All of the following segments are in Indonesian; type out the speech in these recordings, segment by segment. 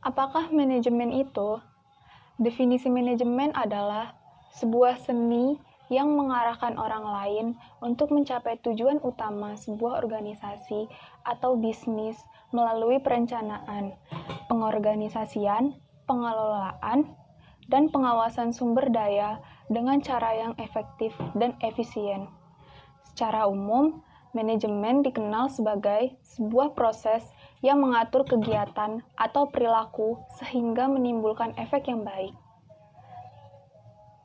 Apakah manajemen itu? Definisi manajemen adalah sebuah seni yang mengarahkan orang lain untuk mencapai tujuan utama sebuah organisasi atau bisnis melalui perencanaan, pengorganisasian, pengelolaan, dan pengawasan sumber daya dengan cara yang efektif dan efisien. Secara umum, manajemen dikenal sebagai sebuah proses yang mengatur kegiatan atau perilaku sehingga menimbulkan efek yang baik.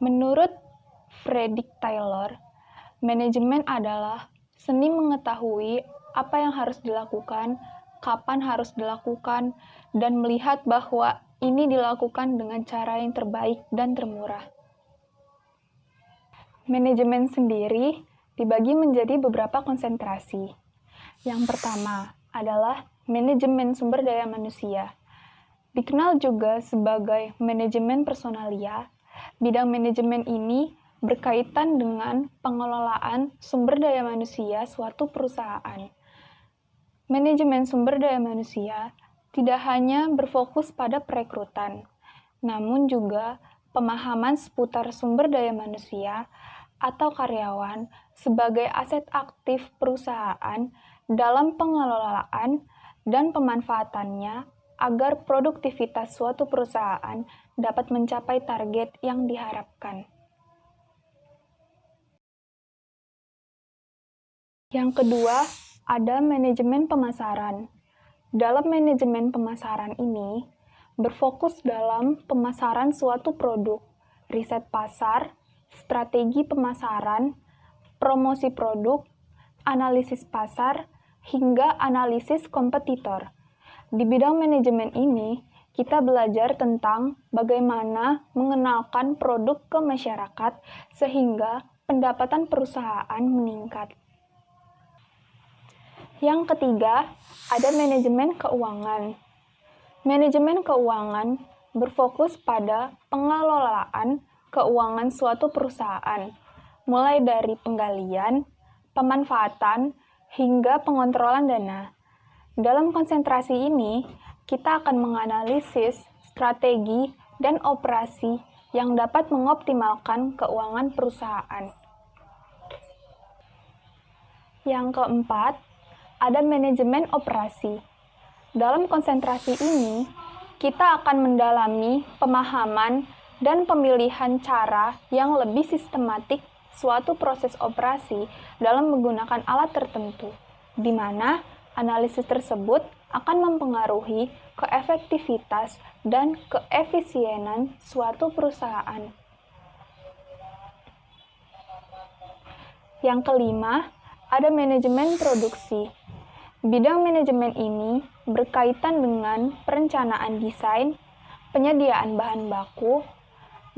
Menurut Frederick Taylor, manajemen adalah seni mengetahui apa yang harus dilakukan, kapan harus dilakukan, dan melihat bahwa ini dilakukan dengan cara yang terbaik dan termurah. Manajemen sendiri dibagi menjadi beberapa konsentrasi. Yang pertama adalah manajemen sumber daya manusia. Dikenal juga sebagai manajemen personalia, bidang manajemen ini berkaitan dengan pengelolaan sumber daya manusia suatu perusahaan. Manajemen sumber daya manusia tidak hanya berfokus pada perekrutan, namun juga pemahaman seputar sumber daya manusia atau karyawan sebagai aset aktif perusahaan dalam pengelolaan dan pemanfaatannya agar produktivitas suatu perusahaan dapat mencapai target yang diharapkan. Yang kedua, ada manajemen pemasaran. Dalam manajemen pemasaran ini, berfokus dalam pemasaran suatu produk, riset pasar, strategi pemasaran, promosi produk, analisis pasar, hingga analisis kompetitor. Di bidang manajemen ini, kita belajar tentang bagaimana mengenalkan produk ke masyarakat sehingga pendapatan perusahaan meningkat. Yang ketiga, ada manajemen keuangan. Manajemen keuangan berfokus pada pengelolaan keuangan suatu perusahaan, mulai dari penggalian, pemanfaatan, hingga pengontrolan dana. Dalam konsentrasi ini, kita akan menganalisis strategi dan operasi yang dapat mengoptimalkan keuangan perusahaan. Yang keempat, ada manajemen operasi. Dalam konsentrasi ini, kita akan mendalami pemahaman dan pemilihan cara yang lebih sistematik suatu proses operasi dalam menggunakan alat tertentu, di mana analisis tersebut akan mempengaruhi keefektivitas dan keefisienan suatu perusahaan. Yang kelima, ada manajemen produksi. Bidang manajemen ini berkaitan dengan perencanaan desain, penyediaan bahan baku,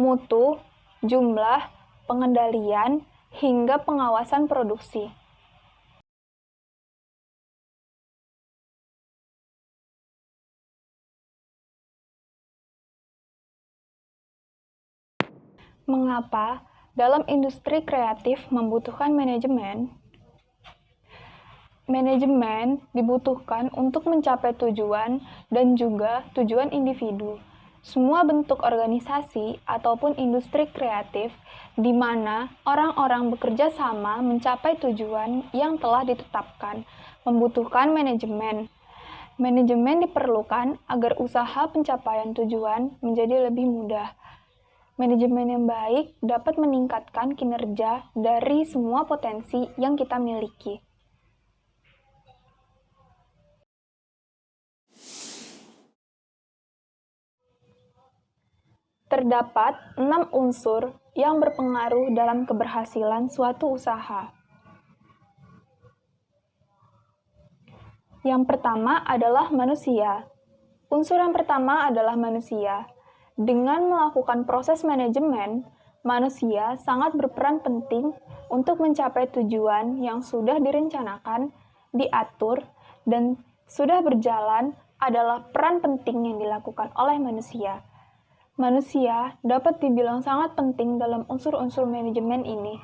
mutu, jumlah, pengendalian, hingga pengawasan produksi. Mengapa dalam industri kreatif membutuhkan manajemen? Manajemen dibutuhkan untuk mencapai tujuan dan juga tujuan individu. Semua bentuk organisasi ataupun industri kreatif di mana orang-orang bekerja sama mencapai tujuan yang telah ditetapkan membutuhkan manajemen. Manajemen diperlukan agar usaha pencapaian tujuan menjadi lebih mudah. Manajemen yang baik dapat meningkatkan kinerja dari semua potensi yang kita miliki. Terdapat 6 unsur yang berpengaruh dalam keberhasilan suatu usaha. Yang pertama adalah manusia. Unsur yang pertama adalah manusia. Dengan melakukan proses manajemen, manusia sangat berperan penting untuk mencapai tujuan yang sudah direncanakan, diatur, dan sudah berjalan adalah peran penting yang dilakukan oleh manusia. Manusia dapat dibilang sangat penting dalam unsur-unsur manajemen ini.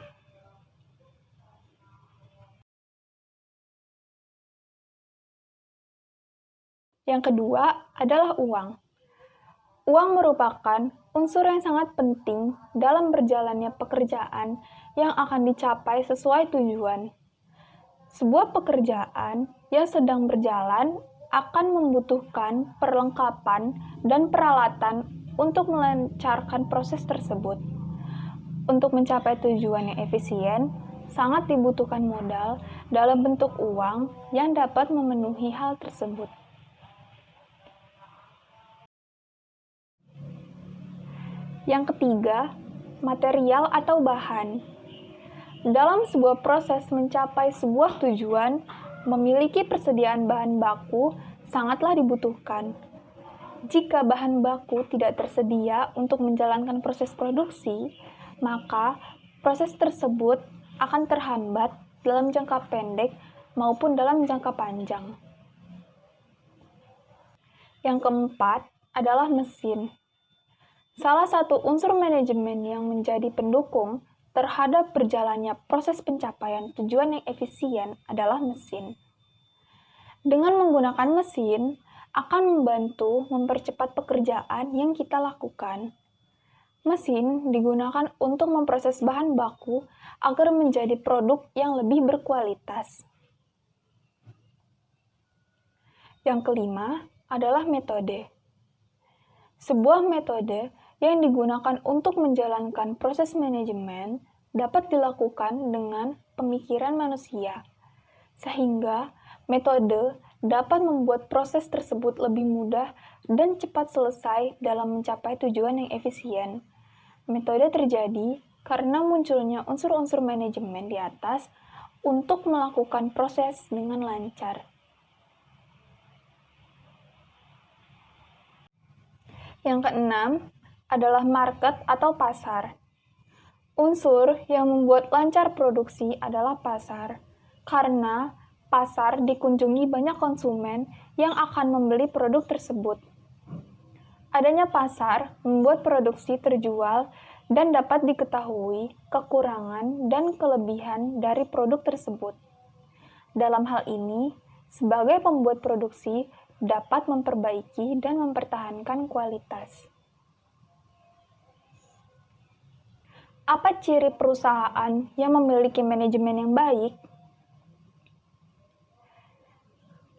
Yang kedua adalah uang. Uang merupakan unsur yang sangat penting dalam berjalannya pekerjaan yang akan dicapai sesuai tujuan. Sebuah pekerjaan yang sedang berjalan akan membutuhkan perlengkapan dan peralatan untuk melancarkan proses tersebut. Untuk mencapai tujuan yang efisien, sangat dibutuhkan modal dalam bentuk uang yang dapat memenuhi hal tersebut. Yang ketiga, material atau bahan. Dalam sebuah proses mencapai sebuah tujuan, memiliki persediaan bahan baku sangatlah dibutuhkan. Jika bahan baku tidak tersedia untuk menjalankan proses produksi, maka proses tersebut akan terhambat dalam jangka pendek maupun dalam jangka panjang. Yang keempat adalah mesin. Salah satu unsur manajemen yang menjadi pendukung terhadap berjalannya proses pencapaian tujuan yang efisien adalah mesin. Dengan menggunakan mesin, akan membantu mempercepat pekerjaan yang kita lakukan. Mesin digunakan untuk memproses bahan baku agar menjadi produk yang lebih berkualitas. Yang kelima adalah metode. Sebuah metode yang digunakan untuk menjalankan proses manajemen dapat dilakukan dengan pemikiran manusia, sehingga metode dapat membuat proses tersebut lebih mudah dan cepat selesai dalam mencapai tujuan yang efisien. Metode terjadi karena munculnya unsur-unsur manajemen di atas untuk melakukan proses dengan lancar. Yang keenam adalah market atau pasar. Unsur yang membuat lancar produksi adalah pasar, karena pasar dikunjungi banyak konsumen yang akan membeli produk tersebut. Adanya pasar membuat produksi terjual dan dapat diketahui kekurangan dan kelebihan dari produk tersebut. Dalam hal ini, sebagai pembuat produksi dapat memperbaiki dan mempertahankan kualitas. Apa ciri perusahaan yang memiliki manajemen yang baik?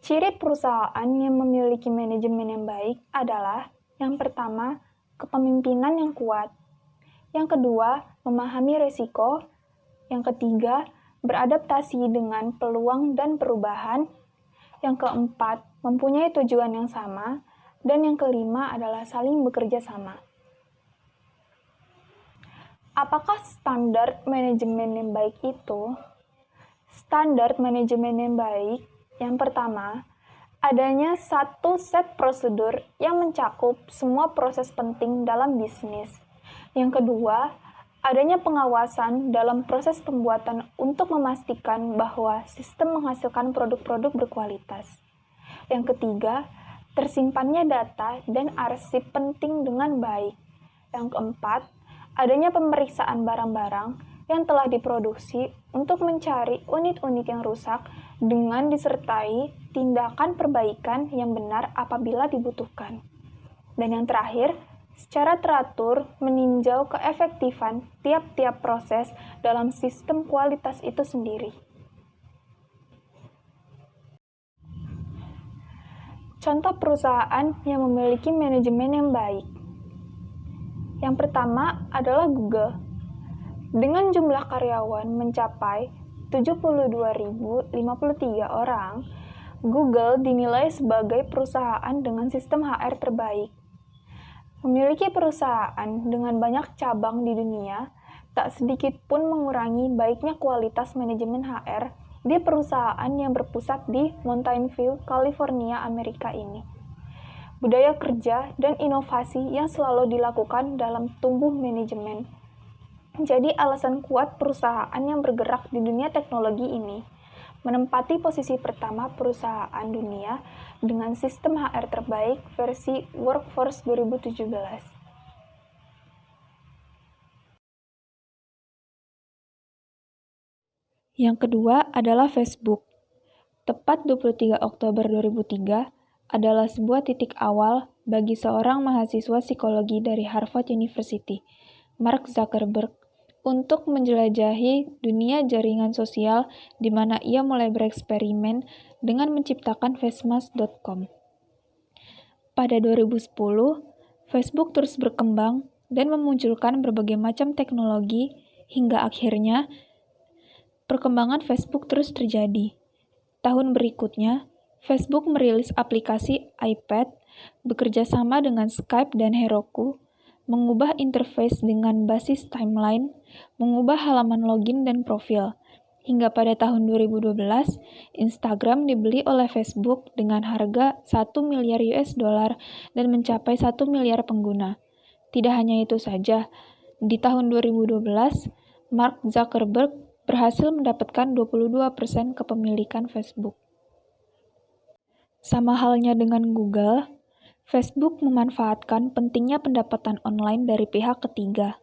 Ciri perusahaan yang memiliki manajemen yang baik adalah yang pertama, kepemimpinan yang kuat. Yang kedua, memahami risiko. Yang ketiga, beradaptasi dengan peluang dan perubahan. Yang keempat, mempunyai tujuan yang sama. Dan yang kelima adalah saling bekerja sama. Apakah standar manajemen yang baik itu? Standar manajemen yang baik, yang pertama, adanya satu set prosedur yang mencakup semua proses penting dalam bisnis. Yang kedua, adanya pengawasan dalam proses pembuatan untuk memastikan bahwa sistem menghasilkan produk-produk berkualitas. Yang ketiga, tersimpannya data dan arsip penting dengan baik. Yang keempat, adanya pemeriksaan barang-barang yang telah diproduksi untuk mencari unit-unit yang rusak dengan disertai tindakan perbaikan yang benar apabila dibutuhkan. Dan yang terakhir, secara teratur meninjau keefektifan tiap-tiap proses dalam sistem kualitas itu sendiri. Contoh perusahaan yang memiliki manajemen yang baik. Yang pertama adalah Google. Dengan jumlah karyawan mencapai 72.053 orang, Google dinilai sebagai perusahaan dengan sistem HR terbaik. Memiliki perusahaan dengan banyak cabang di dunia, tak sedikit pun mengurangi baiknya kualitas manajemen HR di perusahaan yang berpusat di Mountain View, California, Amerika ini. Budaya kerja dan inovasi yang selalu dilakukan dalam tumbuh manajemen menjadi alasan kuat perusahaan yang bergerak di dunia teknologi ini menempati posisi pertama perusahaan dunia dengan sistem HR terbaik versi Workforce 2017. Yang kedua adalah Facebook. Tepat 23 Oktober 2003 adalah sebuah titik awal bagi seorang mahasiswa psikologi dari Harvard University, Mark Zuckerberg, untuk menjelajahi dunia jaringan sosial di mana ia mulai bereksperimen dengan menciptakan Facemas.com. Pada 2010, Facebook terus berkembang dan memunculkan berbagai macam teknologi hingga akhirnya perkembangan Facebook terus terjadi. Tahun berikutnya, Facebook merilis aplikasi iPad, bekerja sama dengan Skype dan Heroku, mengubah interface dengan basis timeline, mengubah halaman login dan profil. Hingga pada tahun 2012, Instagram dibeli oleh Facebook dengan harga 1 miliar US dollar dan mencapai 1 miliar pengguna. Tidak hanya itu saja, di tahun 2012, Mark Zuckerberg berhasil mendapatkan 22% kepemilikan Facebook. Sama halnya dengan Google, Facebook memanfaatkan pentingnya pendapatan online dari pihak ketiga.